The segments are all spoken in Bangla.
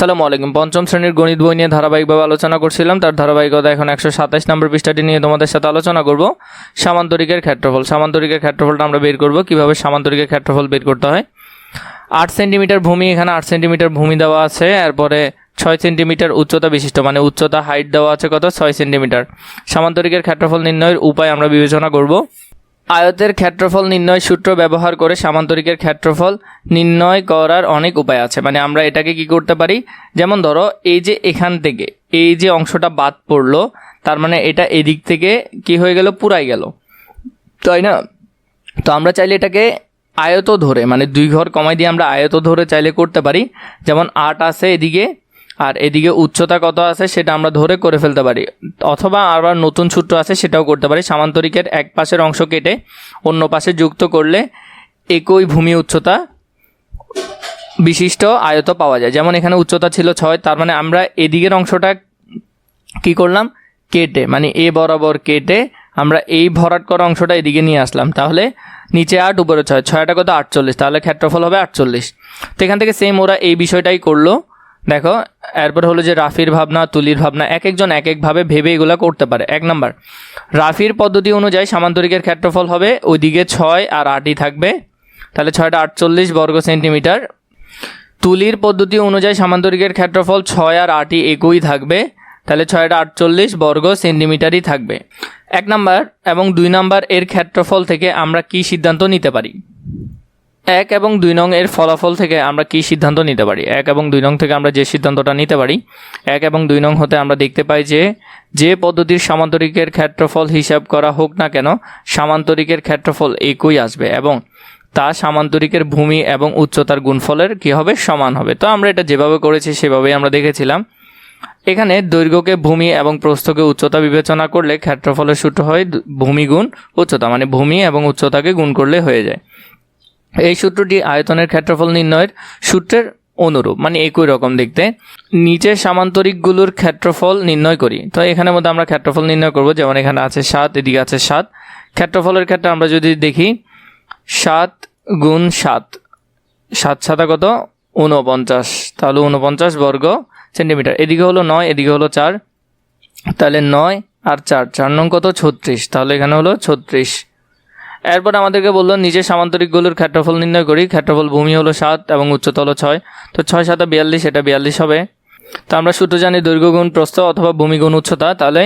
আসসালামু আলাইকুম। পঞ্চম শ্রেণীর গণিত বই নিয়ে ধারাবাহিকভাবে আলোচনা করছিলাম। তার ধারাবাহিকতা এখন 127 নম্বর পৃষ্ঠাটি নিয়ে তোমাদের সাথে আলোচনা করব। সামান্তরিকের ক্ষেত্রফল। সামান্তরিকের ক্ষেত্রফলটা আমরা বের করব। কিভাবে সামান্তরিকের ক্ষেত্রফল বের করতে হয়। 8 সেন্টিমিটার ভূমি, এখানে 8 সেন্টিমিটার ভূমি দেওয়া আছে। এরপরে 6 সেন্টিমিটার উচ্চতা বিশিষ্ট, মানে উচ্চতা হাইট দেওয়া আছে কত, 6 সেন্টিমিটার। সামান্তরিকের ক্ষেত্রফল নির্ণয়ের উপায় আমরা বিবেচনা করব। আয়তের ক্ষেত্রফল নির্ণয় সূত্র ব্যবহার করে সামান্তরিকের ক্ষেত্রফল নির্ণয় করার অনেক উপায় আছে। মানে আমরা এটাকে কি করতে পারি, যেমন ধরো এই যে এখান থেকে এই যে অংশটা বাদ পড়লো, তার মানে এটা এদিক থেকে কি হয়ে গেল, পুরাই গেল, তাই না? তো আমরা চাইলে এটাকে আয়ত ধরে, মানে 2 ঘর কমাই দিয়ে আমরা আয়ত ধরে চাইলে করতে পারি। যেমন 8 আছে এদিকে, আর এদিকে উচ্চতা কত আছে সেটা আমরা ধরে করে ফেলতে পারি। অথবা আবার নতুন সূত্র আছে, সেটাও করতে পারি। সামান্তরিকের এক পাশের অংশ কেটে অন্য পাশে যুক্ত করলে একই ভূমি উচ্চতা বিশিষ্ট আয়ত পাওয়া যায়। যেমন এখানে উচ্চতা ছিল 6, তার মানে আমরা এদিকের অংশটা কি করলাম, কেটে, মানে এ বরাবর কেটে আমরা এই ভরাট করা অংশটা এদিকে নিয়ে আসলাম। তাহলে নিচে 8 উপরে 6, 6টা কত 48, তাহলে ক্ষেত্রফল হবে 48। তো এখান থেকে সেম ওরা এই বিষয়টাই করলো। দেখো এরপর হলো যে রাফির ভাবনা, তুলির ভাবনা, এক একজন এক একভাবে ভেবে এগুলো করতে পারে। 1 নাম্বার, রাফির পদ্ধতি অনুযায়ী সামান্তরিকের ক্ষেত্রফল হবে ওইদিকে 6 আর 8ই থাকবে, তাহলে 6টা 48 বর্গ সেন্টিমিটার। তুলির পদ্ধতি অনুযায়ী সামান্তরিকের ক্ষেত্রফল 6 আর 8ই একই থাকবে, তাহলে 6টা 48 বর্গ সেন্টিমিটারই থাকবে। 1 নাম্বার এবং 2 নাম্বার এর ক্ষেত্রফল থেকে আমরা কি সিদ্ধান্ত নিতে পারি? 1 এবং 2 নং এর ফলাফল থেকে আমরা কি সিদ্ধান্ত নিতে পারি? 1 এবং 2 নং থেকে আমরা যে সিদ্ধান্তটা নিতে পারি, 1 এবং 2 নং হতে আমরা দেখতে পাই যে পদ্ধতির সামান্তরিকের ক্ষেত্রফল হিসাব করা হোক না কেন, সামান্তরিকের ক্ষেত্রফল একই আসবে এবং তা সামান্তরিকের ভূমি এবং উচ্চতার গুণফলের কি হবে, সমান হবে। তো আমরা এটা যেভাবে করেছি সেভাবেই আমরা দেখেছিলাম। এখানে দৈর্ঘ্যকে ভূমি এবং প্রস্থকে উচ্চতা বিবেচনা করলে ক্ষেত্রফলের সূত্র হয় ভূমি গুণ উচ্চতা, মানে ভূমি এবং উচ্চতাকে গুণ করলে হয়ে যায়। এই সূত্রটি আয়তনের ক্ষেত্রফল নির্ণয়ের সূত্রের অনুরূপ, মানে একই রকম দেখতে। নিচের সামান্তরিকগুলোর ক্ষেত্রফল নির্ণয় করি। তো এখানের মধ্যে আমরা ক্ষেত্রফল নির্ণয় করব। যেমন এখানে আছে 7, এদিকে আছে 7। ক্ষেত্রফলের ক্ষেত্রে আমরা যদি দেখি 7 গুণ 7, 7 7 কত 49, তাহলে 49 বর্গ সেন্টিমিটার। এদিকে হলো 9, এদিকে হলো 4, তাহলে 9 আর 4, 4 নং কত 36, তাহলে এখানে হলো 36। এরপর আমাদেরকে বললো নিচের সামান্তরিকগুলোর ক্ষেত্রফল নির্ণয় করি। ক্ষেত্রফল ভূমি হলো 7 এবং উচ্চতা হলো 6, তো 6 7 42, এটা 42 হবে। তো আমরা সূত্র জানি দৈর্ঘ্য গুণ প্রস্থ অথবা ভূমি গুণ উচ্চতা, তাহলে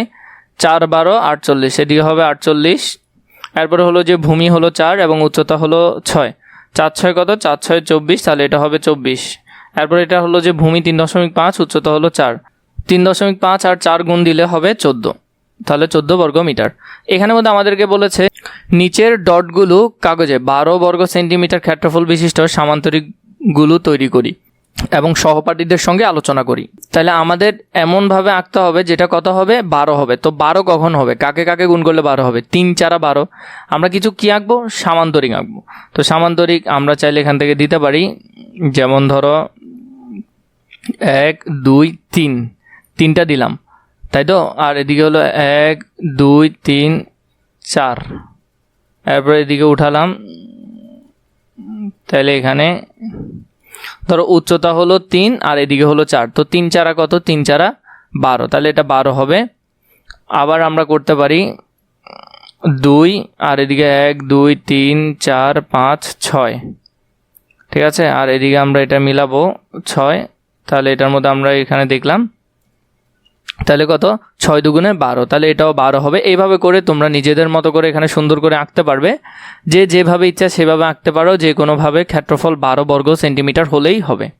4 12 48, এদিকে হবে 48। এরপরে হলো যে ভূমি হলো 4 এবং উচ্চতা হলো 6, 4 6 কত 4 6 24, তাহলে এটা হবে 24। এরপর এটা হলো যে ভূমি 3.5, উচ্চতা হলো 4, 3.5 আর 4 গুণ দিলে হবে 14, তাহলে 14 বর্গ মিটার। এখানের মধ্যে আমাদেরকে বলেছে নিচের ডটগুলো কাগজে 12 বর্গ সেন্টিমিটার ক্ষেত্রফল বিশিষ্ট সামান্তরিকগুলো তৈরি করি এবং সহপাঠীদের সঙ্গে আলোচনা করি। তাহলে আমাদের এমনভাবে আঁকতে হবে যেটা কত হবে, 12 হবে। তো 12 কখন হবে, কাকে কাকে গুণ করলে 12 হবে, 3 4 12। আমরা কিছু কি আঁকবো, সামান্তরিক আঁকবো। তো সামান্তরিক আমরা চাইলে এখান থেকে দিতে পারি। যেমন ধরো 1 2 3, 3টা দিলাম, তাই তো। আর এদিকে হলো 1 2 3 4, এরপর এদিকে উঠালাম, তাহলে এখানে ধরো উচ্চতা হলো 3 আর এদিকে হলো 4, তো 3 4 কত 3 4 12, তাহলে এটা 12 হবে। আবার আমরা করতে পারি 2 আর এদিকে 1 2 3 4 5 6, ঠিক আছে। আর এদিকে আমরা এটা মিলাবো 6, তাহলে এটার মধ্যে আমরা এখানে দেখলাম, তাহলে কত 6 দুগুণে 12, তাহলে এটাও 12 হবে। এইভাবে করে তোমরা নিজেদের মতো করে এখানে সুন্দর করে আঁকতে পারবে। যেভাবে ইচ্ছা সেভাবে আঁকতে পারো, যে কোনোভাবে ক্ষেত্রফল 12 বর্গ সেন্টিমিটার হলেই হবে।